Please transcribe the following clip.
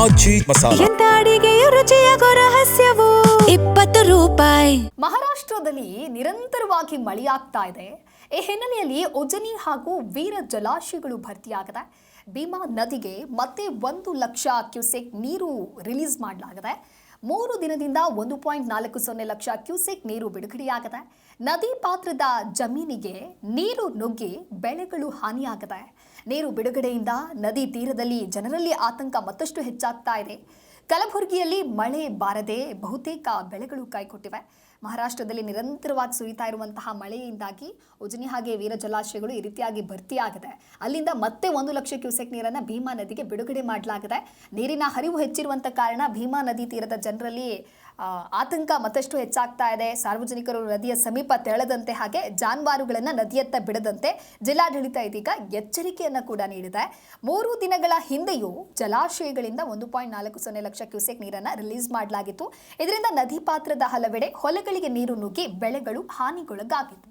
ಆಚಿ ಮಸಾಲ. ಎಂತ ಅಡಿಗೆಯ ರುಚಿಯಾಗೋ ರಹಸ್ಯವು 20 ರೂಪಾಯಿ. ಮಹಾರಾಷ್ಟ್ರದಲ್ಲಿ ನಿರಂತರವಾಗಿ ಮಳೆಯಾಗ್ತಾ ಇದೆ. ಈ ಹಿನ್ನೆಲೆಯಲ್ಲಿ ಉಜನಿ ಹಾಗೂ ವೀರ ಜಲಾಶಯಗಳು ಭರ್ತಿಯಾಗಿದೆ. ಭೀಮಾ ನದಿಗೆ ಮತ್ತೆ 1 ಲಕ್ಷ ಕ್ಯೂಸೆಕ್ ನೀರು ರಿಲೀಸ್ ಮಾಡಲಾಗಿದೆ. 3 ದಿನದಿಂದ 1.40 ಲಕ್ಷ ಕ್ಯೂಸೆಕ್ ನೀರು ಬಿಡುಗಡೆಯಾಗಿದೆ. ನದಿ ಪಾತ್ರದ ಜಮೀನಿಗೆ ನೀರು ನುಗ್ಗಿ ಬೆಳೆಗಳು ಹಾನಿಯಾಗಿದೆ. ನೀರು ಬಿಡುಗಡೆಯಿಂದ ನದಿ ತೀರದಲ್ಲಿ ಜನರಲ್ಲಿ ಆತಂಕ ಮತ್ತಷ್ಟು ಹೆಚ್ಚಾಗ್ತಾ ಇದೆ. ಕಲಬುರಗಿಯಲ್ಲಿ ಮಳೆ ಬಾರದೆ ಬಹುತೇಕ ಬೆಳೆಗಳು ಕೈಕೊಟ್ಟಿವೆ. ಮಹಾರಾಷ್ಟ್ರದಲ್ಲಿ ನಿರಂತರವಾಗಿ ಸುರಿತಾ ಇರುವಂತಹ ಮಳೆಯಿಂದಾಗಿ ಉಜನಿ ಹಾಗೆ ವೀರ ಜಲಾಶಯಗಳು ಈ ರೀತಿಯಾಗಿ ಭರ್ತಿಯಾಗಿದೆ. ಅಲ್ಲಿಂದ ಮತ್ತೆ 1 ಲಕ್ಷ ಕ್ಯೂಸೆಕ್ ನೀರನ್ನು ಭೀಮಾ ನದಿಗೆ ಬಿಡುಗಡೆ ಮಾಡಲಾಗಿದೆ. ನೀರಿನ ಹರಿವು ಹೆಚ್ಚಿರುವಂಥ ಕಾರಣ ಭೀಮಾ ನದಿ ತೀರದ ಜನರಲ್ಲಿ ಆತಂಕ ಮತ್ತಷ್ಟು ಹೆಚ್ಚಾಗ್ತಾ ಇದೆ. ಸಾರ್ವಜನಿಕರು ನದಿಯ ಸಮೀಪ ತೆರಳದಂತೆ ಹಾಗೆ ಜಾನುವಾರುಗಳನ್ನು ನದಿಯತ್ತ ಬಿಡದಂತೆ ಜಿಲ್ಲಾಡಳಿತ ಇದೀಗ ಎಚ್ಚರಿಕೆಯನ್ನು ಕೂಡ ನೀಡಿದೆ. 3 ದಿನಗಳ ಹಿಂದೆಯೂ ಜಲಾಶಯಗಳಿಂದ 1.40 ಲಕ್ಷ ಕ್ಯೂಸೆಕ್ ನೀರನ್ನು ರಿಲೀಸ್ ಮಾಡಲಾಗಿತ್ತು. ಇದರಿಂದ ನದಿ ಪಾತ್ರದ ಹಲವೆಡೆ ಹೊಲಗಳಿಗೆ ನೀರು ನುಗ್ಗಿ ಬೆಳೆಗಳು ಹಾನಿಗೊಳಗಾಗಿತ್ತು.